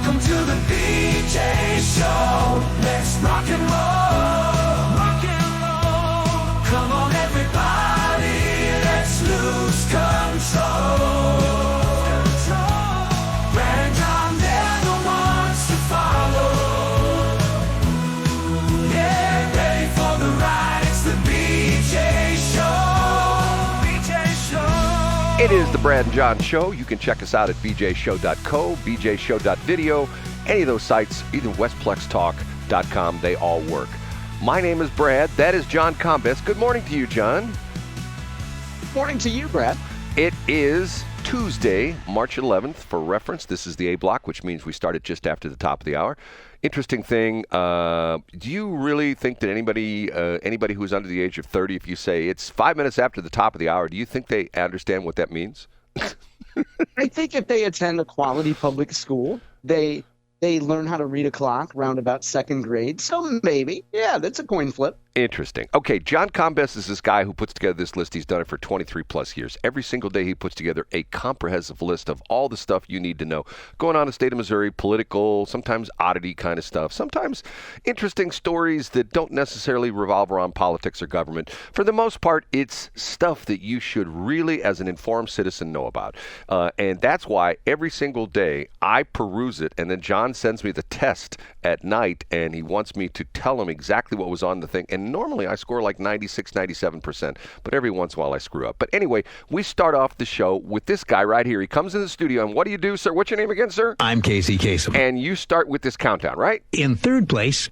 Welcome to the BJ Show. Let's rock and roll. Rock and roll. Come on, everybody. Let's lose control. Brad and John, they're the ones to follow. Yeah, ready for the ride. It's the BJ Show. BJ Show. It is the Brad and John Show. You can check us out at bjshow.co, bjshow.video, any of those sites, even westplextalk.com, they all work. My name is Brad. That is John Combest. Good morning to you, John. Morning to you, Brad. It is Tuesday, March 11th. For reference, this is the A block, which means we started just after the top of the hour. Interesting thing, do you really think that anybody who's under the age of 30, if you say it's 5 minutes after the top of the hour, do you think they understand what that means? I think if they attend a quality public school, they learn how to read a clock around about second grade. So maybe, yeah, that's a coin flip. Interesting. Okay, John Combest is this guy who puts together this list. He's done it for 23 plus years. Every single day he puts together a comprehensive list of all the stuff you need to know going on in the state of Missouri, political, sometimes oddity kind of stuff, sometimes interesting stories that don't necessarily revolve around politics or government. For the most part, it's stuff that you should really, as an informed citizen, know about. And that's why every single day I peruse it, and then John sends me the test at night, and he wants me to tell him exactly what was on the thing. And normally I score like 96, 97%, but every once in a while I screw up. But anyway, we start off the show with this guy right here. He comes in the studio, and what do you do, sir? What's your name again, sir? I'm Casey Kasem. And you start with this countdown, right? In third place,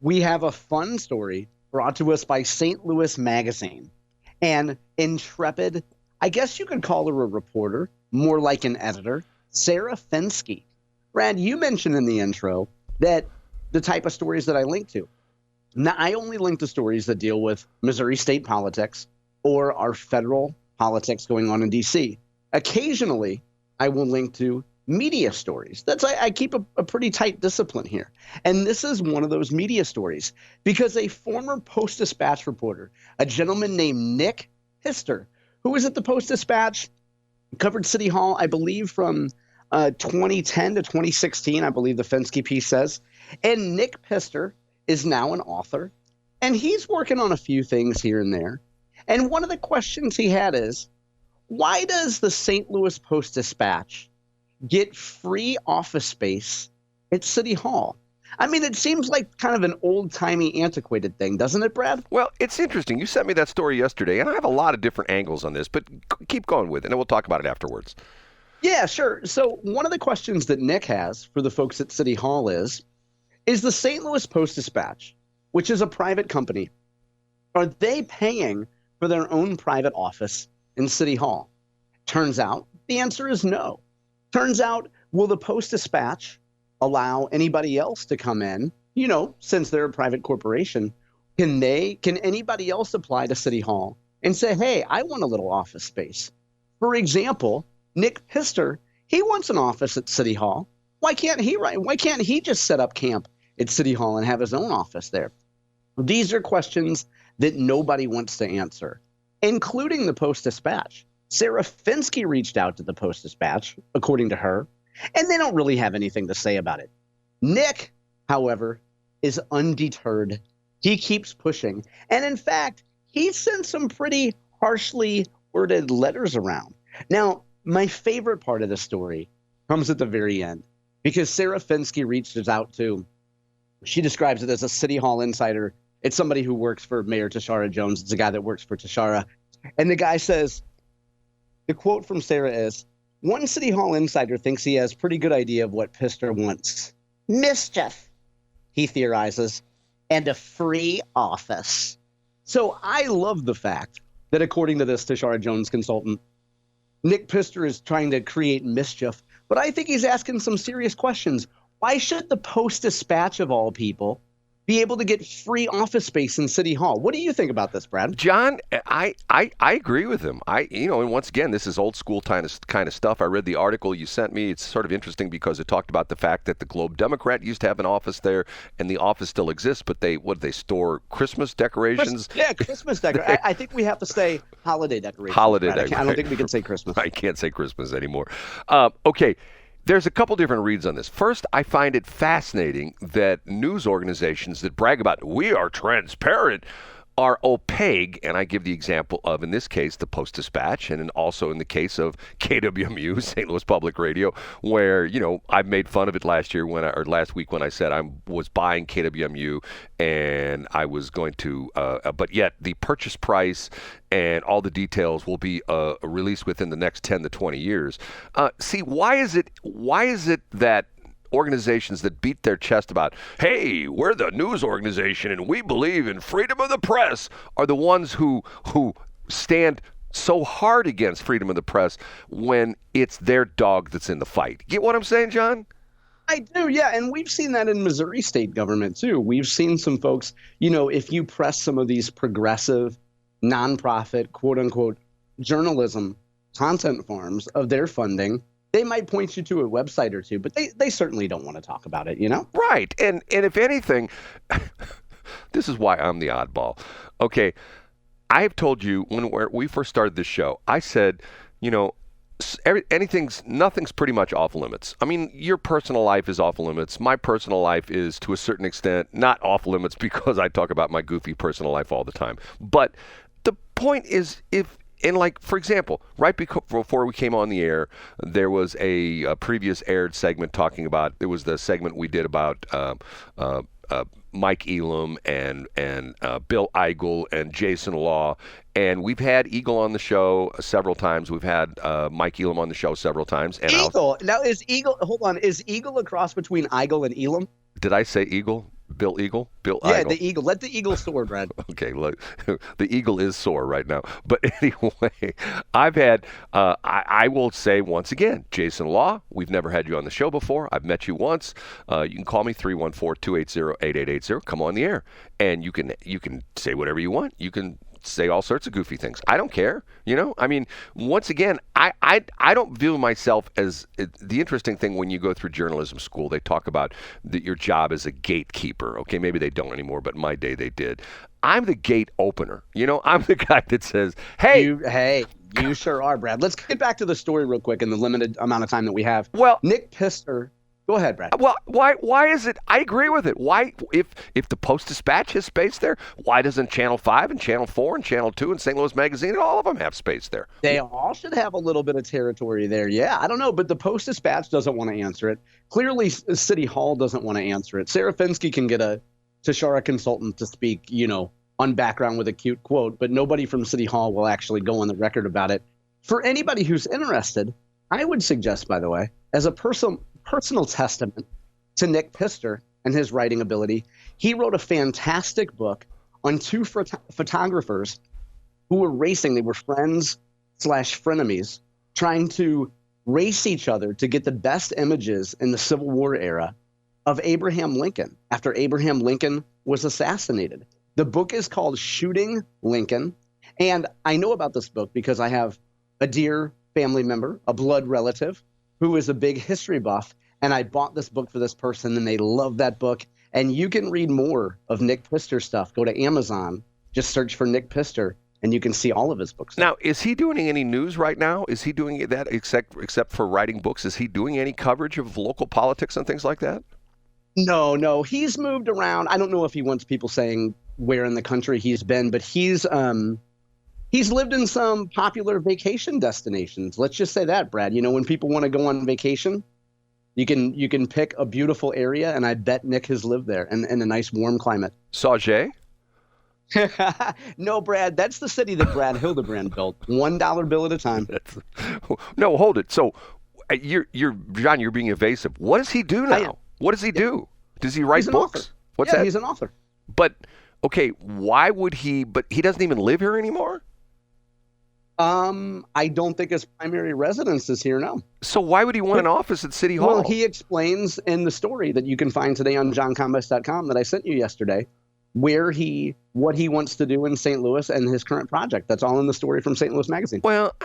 We have a fun story brought to us by St. Louis Magazine. And intrepid, I guess you could call her a reporter, more like an editor, Sarah Fenske. Brad, you mentioned in the intro that the type of stories that I link to. Now, I only link to stories that deal with Missouri state politics or our federal politics going on in D.C. Occasionally, I will link to media stories. I keep a pretty tight discipline here. And this is one of those media stories because a former Post-Dispatch reporter, a gentleman named Nick Pistor, who was at the Post-Dispatch, covered City Hall, I believe, from 2010 to 2016, I believe the Fenske piece says. And Nick Pistor is now an author, and he's working on a few things here and there. And one of the questions he had is, why does the St. Louis Post-Dispatch get free office space at City Hall? I mean, it seems like kind of an old-timey, antiquated thing, doesn't it, Brad? Well, it's interesting. You sent me that story yesterday, and I have a lot of different angles on this, but keep going with it, and then we'll talk about it afterwards. Yeah, sure. So one of the questions that Nick has for the folks at City Hall is the St. Louis Post-Dispatch, which is a private company, are they paying for their own private office in City Hall? Turns out the answer is no. Turns out, will the Post-Dispatch allow anybody else to come in? You know, since they're a private corporation, can anybody else apply to City Hall and say, hey, I want a little office space? For example, Nick Pistor, he wants an office at City Hall. Why can't he just set up camp at City Hall and have his own office there? These are questions that nobody wants to answer, including the Post-Dispatch. Sarah Fenske reached out to the Post-Dispatch, according to her, and they don't really have anything to say about it. Nick, however, is undeterred. He keeps pushing. And in fact, he sent some pretty harshly worded letters around. Now, my favorite part of the story comes at the very end, because Sarah Fenske reaches out to, she describes it as a City Hall insider. It's somebody who works for Mayor Tashara Jones. It's a guy that works for Tashara. And the guy says, the quote from Sarah is, one City Hall insider thinks he has a pretty good idea of what Pistor wants. Mischief, he theorizes, and a free office. So I love the fact that according to this Tashara Jones consultant, Nick Pistor is trying to create mischief, but I think he's asking some serious questions. Why should the Post-Dispatch, of all people, be able to get free office space in City Hall? What do you think about this, Brad? John, I agree with him. And once again, this is old school kind of stuff. I read the article you sent me. It's sort of interesting because it talked about the fact that the Globe Democrat used to have an office there, and the office still exists, but they store Christmas decorations. Christmas decorations. I think we have to say holiday decorations. Holiday Brad. decorations. I don't think we can say Christmas. I can't say Christmas anymore. Okay. There's a couple different reads on this. First, I find it fascinating that news organizations that brag about we are transparent are opaque, and I give the example of, in this case, the Post-Dispatch, and also in the case of KWMU, St. Louis Public Radio, where, I made fun of it last week when I said I was buying KWMU and I was going to, but yet the purchase price and all the details will be released within the next 10 to 20 years. See, why is it that organizations that beat their chest about, hey, we're the news organization and we believe in freedom of the press, are the ones who stand so hard against freedom of the press when it's their dog that's in the fight? Get what I'm saying, John? I do, yeah. And we've seen that in Missouri state government, too. We've seen some folks, if you press some of these progressive, nonprofit, quote unquote, journalism content farms of their funding, they might point you to a website or two, but they certainly don't want to talk about it, Right. And if anything, this is why I'm the oddball. Okay. I have told you when we first started this show, I said, nothing's pretty much off limits. I mean, your personal life is off limits. My personal life is, to a certain extent, not off limits because I talk about my goofy personal life all the time. But the point is, for example, right before we came on the air, there was a previous aired segment talking about, it was the segment we did about Mike Elam and Bill Eigel and Jason Law. And we've had Eagle on the show several times. We've had Mike Elam on the show several times. And Eagle. Now, is Eagle a cross between Eigel and Elam? Did I say Eagle? Bill Eagle? Bill Eigel. Yeah, the Eagle. Let the Eagle soar, Brad. Okay, look, the Eagle is sore right now. But anyway, I've had, I will say once again, Jason Law, we've never had you on the show before. I've met you once. You can call me 314-280-8880. Come on the air. And you can say whatever you want. You can say all sorts of goofy things. I don't care. I mean, once again, I don't view myself as, the interesting thing when you go through journalism school, they talk about your job as a gatekeeper. Okay, maybe they don't anymore, but in my day they did. I'm the gate opener. I'm the guy that says, hey. You sure are, Brad. Let's get back to the story real quick in the limited amount of time that we have. Well, Nick Pistor. Go ahead, Brad. Well, why is it? I agree with it. Why, if the Post-Dispatch has space there, why doesn't Channel 5 and Channel 4 and Channel 2 and St. Louis Magazine and all of them have space there? They all should have a little bit of territory there. Yeah, I don't know, but the Post-Dispatch doesn't want to answer it. Clearly, City Hall doesn't want to answer it. Sarah Finsky can get a Tashara consultant to speak, on background with a cute quote, but nobody from City Hall will actually go on the record about it. For anybody who's interested, I would suggest, by the way, as a personal testament to Nick Pistor and his writing ability, he wrote a fantastic book on two photographers who were racing. They were friends/frenemies, trying to race each other to get the best images in the Civil War era of Abraham Lincoln after Abraham Lincoln was assassinated. The book is called Shooting Lincoln. And I know about this book because I have a dear family member, a blood relative, who is a big history buff, and I bought this book for this person, and they love that book. And you can read more of Nick Pistor stuff. Go to Amazon, just search for Nick Pistor, and you can see all of his books. Now, is he doing any news right now? Is he doing that except for writing books? Is he doing any coverage of local politics and things like that? No. He's moved around. I don't know if he wants people saying where in the country he's been, but he's lived in some popular vacation destinations. Let's just say that, Brad. When people want to go on vacation, you can pick a beautiful area, and I bet Nick has lived there in a nice warm climate. Sauget? No, Brad, that's the city that Brad Hildebrand built. $1 bill at a time. No, hold it. So you're John, you're being evasive. What does he do now? What does he do? Does he write books? Author. What's that? He's an author. But okay, why would he? But he doesn't even live here anymore. I don't think his primary residence is here now. So why would he want an office at City Hall? Well, he explains in the story that you can find today on johncombest.com that I sent you yesterday, where he what he wants to do in St. Louis and his current project. That's all in the story from St. Louis Magazine. Well,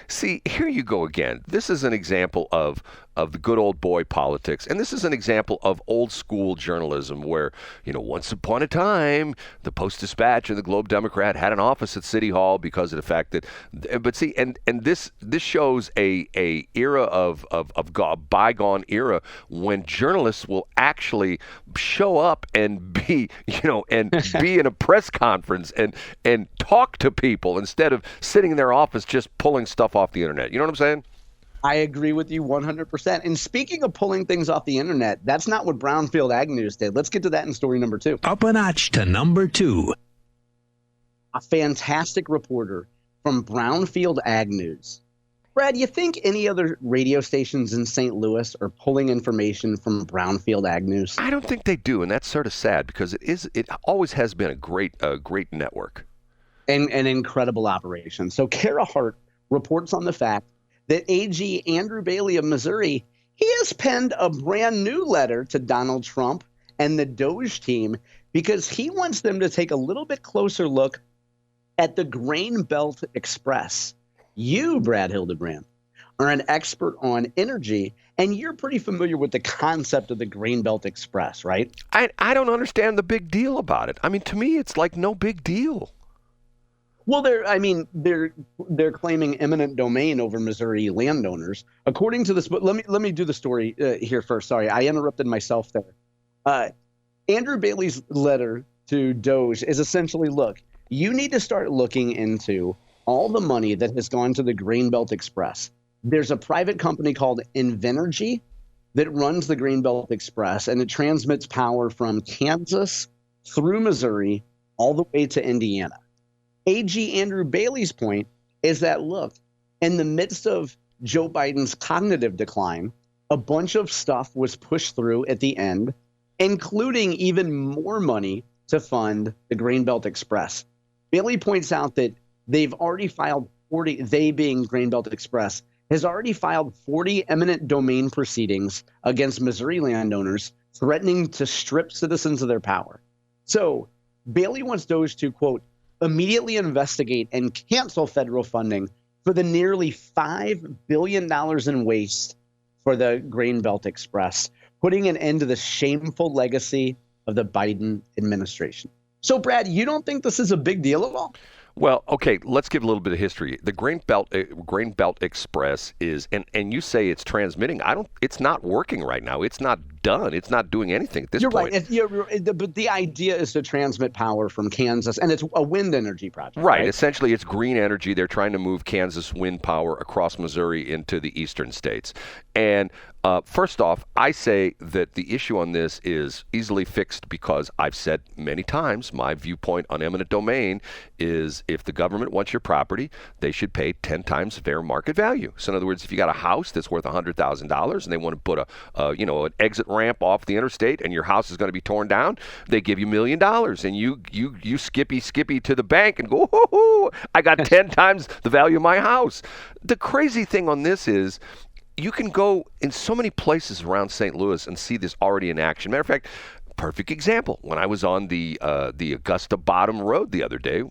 see, here you go again. This is an example of the good old boy politics, and this is an example of old school journalism where, once upon a time, the Post-Dispatch and the Globe Democrat had an office at City Hall because of the fact that, but see, and this shows a era of bygone era when journalists will actually show up and be, and be in a press conference and talk to people instead of sitting in their office just pulling stuff off the internet. You know what I'm saying? I agree with you 100%. And speaking of pulling things off the internet, that's not what Brownfield Ag News did. Let's get to that in story number 2. Up a notch to number 2. A fantastic reporter from Brownfield Ag News. Brad, you think any other radio stations in St. Louis are pulling information from Brownfield Ag News? I don't think they do, and that's sort of sad because it always has been a great network. And an incredible operation. So Kara Hart reports on the fact that AG Andrew Bailey of Missouri, he has penned a brand new letter to Donald Trump and the Doge team because he wants them to take a little bit closer look at the Grain Belt Express. You, Brad Hildebrand, are an expert on energy, and you're pretty familiar with the concept of the Grain Belt Express, right? I don't understand the big deal about it. I mean, to me, it's like no big deal. Well, they're claiming eminent domain over Missouri landowners, according to this. But let me do the story here first. Sorry, I interrupted myself there. Andrew Bailey's letter to Doge is essentially, look, you need to start looking into all the money that has gone to the Grain Belt Express. There's a private company called Invenergy that runs the Grain Belt Express, and it transmits power from Kansas through Missouri all the way to Indiana. AG Andrew Bailey's point is that, look, in the midst of Joe Biden's cognitive decline, a bunch of stuff was pushed through at the end, including even more money to fund the Grain Belt Express. Bailey points out that they've already filed 40, they being Grain Belt Express, has already filed 40 eminent domain proceedings against Missouri landowners, threatening to strip citizens of their power. So Bailey wants Doge to, quote, immediately investigate and cancel federal funding for the nearly $5 billion in waste for the Grain Belt Express, putting an end to the shameful legacy of the Biden administration. So, Brad, you don't think this is a big deal at all? Well, okay, let's give a little bit of history. The Grain Belt Express is, and you say it's transmitting. It's not working right now. It's not done. It's not doing anything at this point. You're right. But the idea is to transmit power from Kansas, and it's a wind energy project. Right. Essentially, it's green energy. They're trying to move Kansas wind power across Missouri into the eastern states. And first off, I say that the issue on this is easily fixed because I've said many times my viewpoint on eminent domain is if the government wants your property, they should pay 10 times fair market value. So in other words, if you got a house that's worth $100,000 and they want to put an exit ramp off the interstate and your house is going to be torn down, they give you $1 million and you skippy to the bank and go, hoo, I got 10 times the value of my house. The crazy thing on this is you can go in so many places around St. Louis and see this already in action. Matter of fact, perfect example. When I was on the Augusta Bottom Road the other day,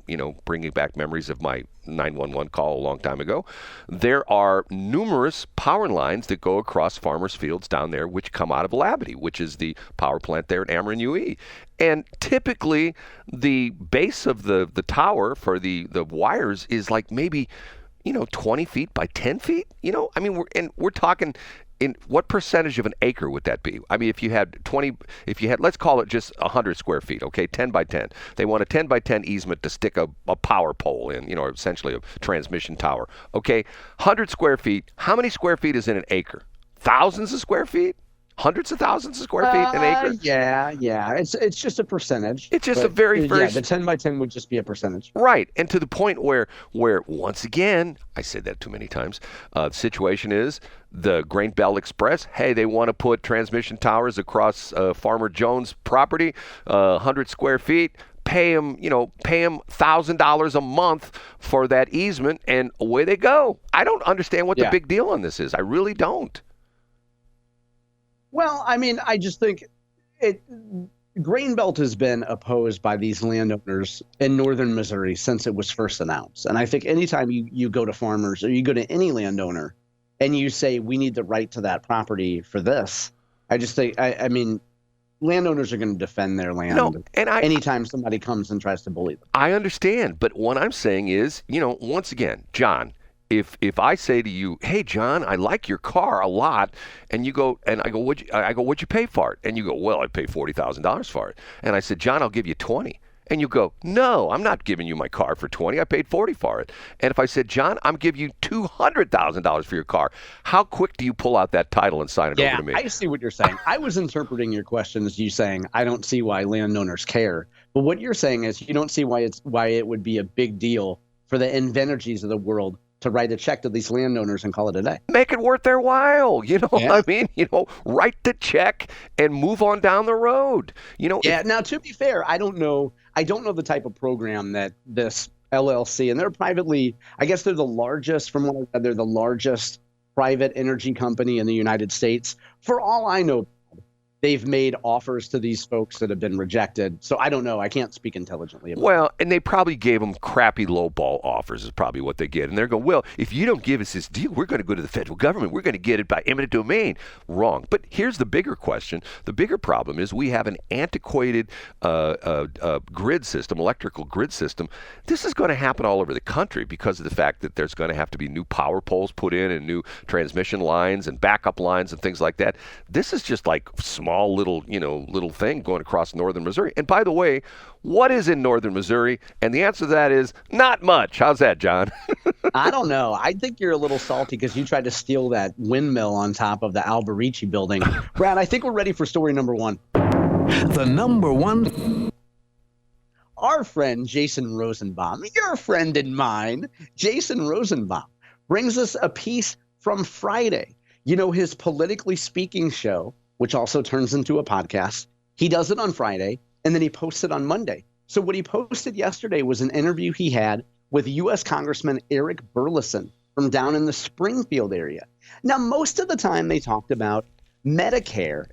bringing back memories of my 911 call a long time ago, there are numerous power lines that go across farmers' fields down there, which come out of Labadie, which is the power plant there at Ameren UE. And typically, the base of the tower for the wires is like maybe 20 feet by 10 feet, we're talking in what percentage of an acre would that be? I mean, if you had, let's call it just 100 square feet, okay, 10 by 10. They want a 10 by 10 easement to stick a power pole in, essentially a transmission tower. Okay, 100 square feet. How many square feet is in an acre? Thousands of square feet? Hundreds of thousands of square feet an acre? Yeah. It's just a percentage. It's just a very the 10 by 10 would just be a percentage. Right, and to the point where once again, I said that too many times, the situation is the Grain Belt Express, hey, they want to put transmission towers across Farmer Jones' property, 100 square feet. Pay them $1,000 a month for that easement, and away they go. I don't understand what the big deal on this is. I really don't. Well, I mean, I just think Grain Belt has been opposed by these landowners in northern Missouri since it was first announced. And I think anytime you go to farmers or you go to any landowner and you say, we need the right to that property for this, I just think, I mean, landowners are going to defend their land anytime somebody comes and tries to bully them. I understand. But what I'm saying is, once again, John, if I say to you, hey, John, I like your car a lot, and you go, and I go, what'd you pay for it? And you go, well, I paid $40,000 for it. And I said, John, I'll give you 20. And you go, no, I'm not giving you my car for 20. I paid 40 for it. And if I said, John, I'm giving you $200,000 for your car, how quick do you pull out that title and sign it over to me? I see what you're saying. I was interpreting your question as you saying, I don't see why landowners care. But what you're saying is you don't see why it would be a big deal for the Invenergies of the world to write a check to these landowners and call it a day. Make it worth their while. I mean, write the check and move on down the road. Now, to be fair, I don't know the type of program that this LLC, and they're privately, I guess they're the largest, from what I read, they're the largest private energy company in the United States. For all I know, they've made offers to these folks that have been rejected. So I don't know. I can't speak intelligently about it. Well, and they probably gave them crappy lowball offers is probably what they get. And they're going, well, if you don't give us this deal, we're going to go to the federal government. We're going to get it by eminent domain. Wrong. But here's the bigger question. The bigger problem is we have an antiquated grid system, electrical grid system. This is going to happen all over the country because of the fact that there's going to have to be new power poles put in and new transmission lines and backup lines and things like that. This is just like small little thing going across northern Missouri. And by the way, what is in northern Missouri? And the answer to that is not much. How's that, John? I don't know. I think you're a little salty because you tried to steal that windmill on top of the Alberici building. Brad, I think we're ready for story number one. The number one. Our friend Jason Rosenbaum, your friend and mine, Jason Rosenbaum, brings us a piece from Friday. His Politically Speaking show, which also turns into a podcast. He does it on Friday, and then he posts it on Monday. So what he posted yesterday was an interview he had with U.S. Congressman Eric Burlison from down in the Springfield area. Now, most of the time they talked about Medicaid,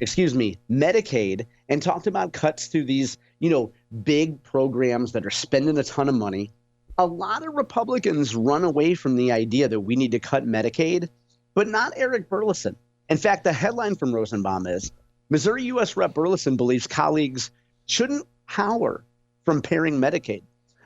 and talked about cuts to these, big programs that are spending a ton of money. A lot of Republicans run away from the idea that we need to cut Medicaid, but not Eric Burlison. In fact, the headline from Rosenbaum is, Missouri U.S. Rep. Burlison believes colleagues shouldn't cower from pairing Medicaid.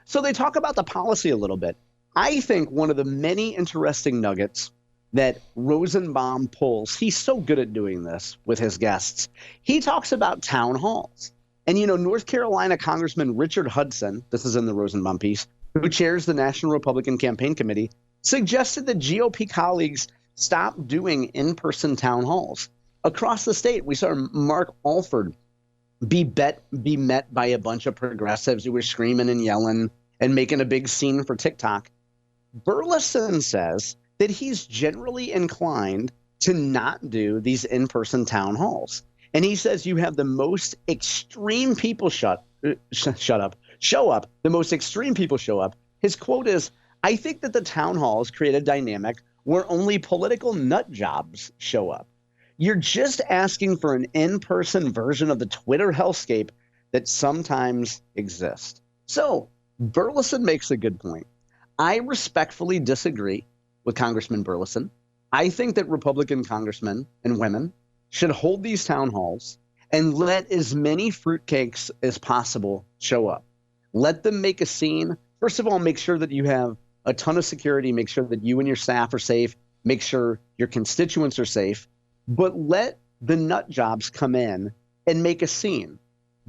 So they talk about the policy a little bit. I think one of the many interesting nuggets that Rosenbaum pulls, he's so good at doing this with his guests, he talks about town halls. And, North Carolina Congressman Richard Hudson, this is in the Rosenbaum piece, who chairs the National Republican Campaign Committee, suggested that GOP colleagues stop doing in-person town halls. Across the state, we saw Mark Alford be met by a bunch of progressives who were screaming and yelling and making a big scene for TikTok. Burlison says that he's generally inclined to not do these in-person town halls. And he says you have the most extreme people show up. The most extreme people show up. His quote is, I think that the town halls create a dynamic where only political nut jobs show up. You're just asking for an in-person version of the Twitter hellscape that sometimes exists. So Burlison makes a good point. I respectfully disagree with Congressman Burlison. I think that Republican congressmen and women should hold these town halls and let as many fruitcakes as possible show up. Let them make a scene. First of all, make sure that you have a ton of security, make sure that you and your staff are safe, make sure your constituents are safe, but let the nut jobs come in and make a scene.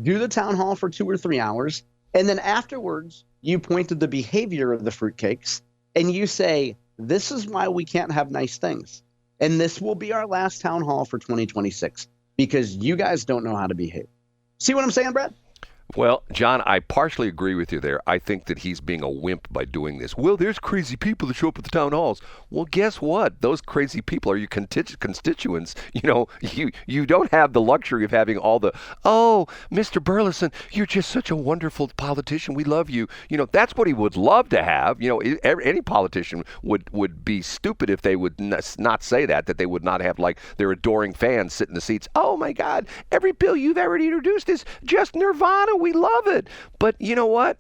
Do the town hall for 2 or 3 hours, and then afterwards, you point to the behavior of the fruitcakes, and you say, this is why we can't have nice things. And this will be our last town hall for 2026, because you guys don't know how to behave. See what I'm saying, Brad? Well, John, I partially agree with you there. I think that he's being a wimp by doing this. Well, there's crazy people that show up at the town halls. Well, guess what? Those crazy people are your constituents. You don't have the luxury of having all the, oh, Mr. Burlison, you're just such a wonderful politician. We love you. That's what he would love to have. Any politician would be stupid if they would not say that they would not have like their adoring fans sit in the seats. Oh my God, every bill you've ever introduced is just nirvana. We love it. But you know what?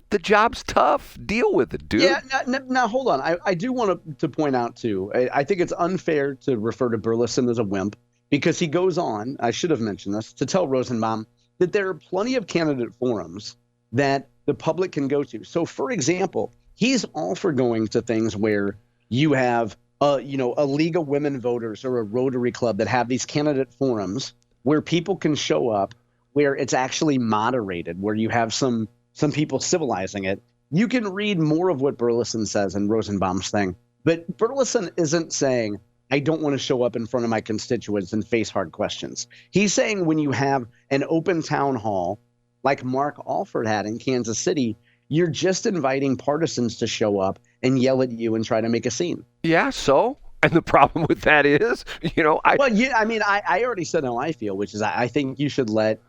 The job's tough. Deal with it, dude. Yeah, now hold on. I do want to point out, too, I think it's unfair to refer to Burlison as a wimp because he goes on, I should have mentioned this, to tell Rosenbaum that there are plenty of candidate forums that the public can go to. So, for example, he's all for going to things where you have, a league of women voters or a Rotary Club that have these candidate forums where people can show up, where it's actually moderated, where you have some people civilizing it. You can read more of what Burlison says in Rosenbaum's thing. But Burlison isn't saying, I don't want to show up in front of my constituents and face hard questions. He's saying when you have an open town hall like Mark Alford had in Kansas City, you're just inviting partisans to show up and yell at you and try to make a scene. Yeah, so? And the problem with that is, I already said how I feel, which is I think you should let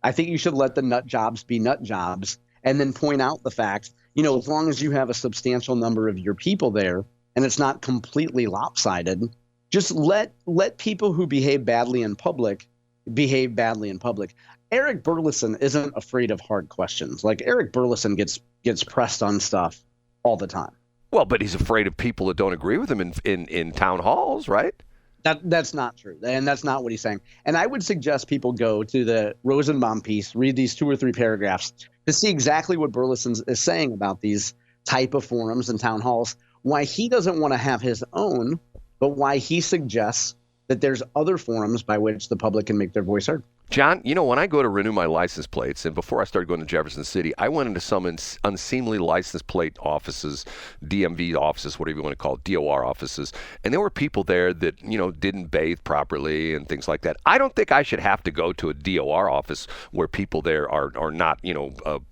the nut jobs be nut jobs, and then point out the fact, as long as you have a substantial number of your people there and it's not completely lopsided, just let people who behave badly in public behave badly in public. Eric Burlison isn't afraid of hard questions. Like Eric Burlison gets pressed on stuff all the time. Well, but he's afraid of people that don't agree with him in town halls, right? That's not true, and that's not what he's saying. And I would suggest people go to the Rosenbaum piece, read these 2 or 3 paragraphs to see exactly what Burlison is saying about these type of forums and town halls, why he doesn't want to have his own, but why he suggests that there's other forums by which the public can make their voice heard. John, when I go to renew my license plates, and before I started going to Jefferson City, I went into some unseemly license plate offices, DMV offices, whatever you want to call it, DOR offices, and there were people there that, didn't bathe properly and things like that. I don't think I should have to go to a DOR office where people there are not,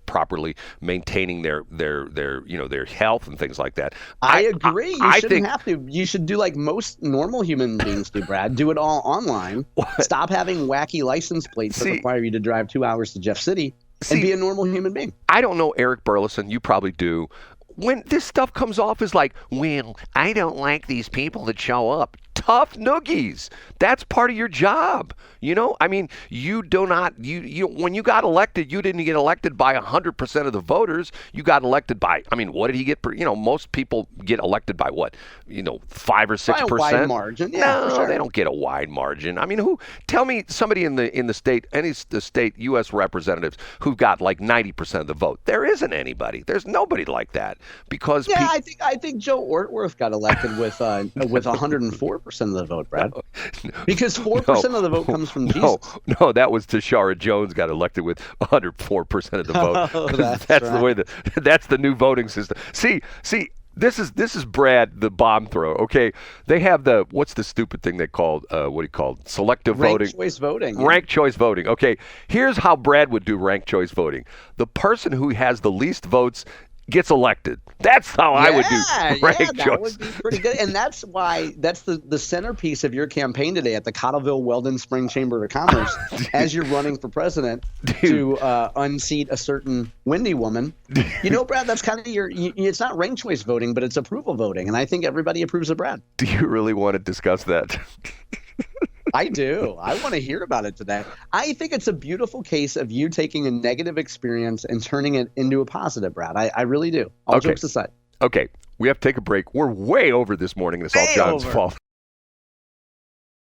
properly maintaining their health and things like that. I agree. You shouldn't have to. You should do like most normal human beings do, Brad. Do it all online. Stop having wacky license plates that require you to drive 2 hours to Jeff City and be a normal human being. I don't know Eric Burlison. You probably do. When this stuff comes off as like, well, I don't like these people that show up. Tough noogies. That's part of your job. You do not, when you got elected, you didn't get elected by 100% of the voters. You got elected by, what did he get? Most people get elected by what? 5 or 6%? By a wide margin. Yeah, no, for sure. They don't get a wide margin. Tell me somebody in the state, the state U.S. representatives who got like 90% of the vote. There isn't anybody. There's nobody like that because I think Joe Ortworth got elected with 104% of the vote, Brad. Because 4% of the vote comes from Jesus. No, that was Tashara Jones got elected with 104% of the vote. Oh, that's the way that's the new voting system. See, this is Brad the bomb throw. Okay, they have what's the stupid thing they called selective voting? Ranked choice voting. Ranked choice voting. Okay, here's how Brad would do ranked choice voting. The person who has the least votes gets elected. That's how I would do ranked choice. That would be pretty good. And that's why that's the centerpiece of your campagn today at the Cottleville Weldon Spring Chamber of Commerce as you're running for president to unseat a certain Wendy woman. Brad, that's kind of it's not ranked choice voting, but it's approval voting. And I think everybody approves of Brad. Do you really want to discuss that? I do. I want to hear about it today. I think it's a beautiful case of you taking a negative experience and turning it into a positive, Brad. I really do. All jokes aside. Okay. We have to take a break. We're way over this morning. It's all John's fault.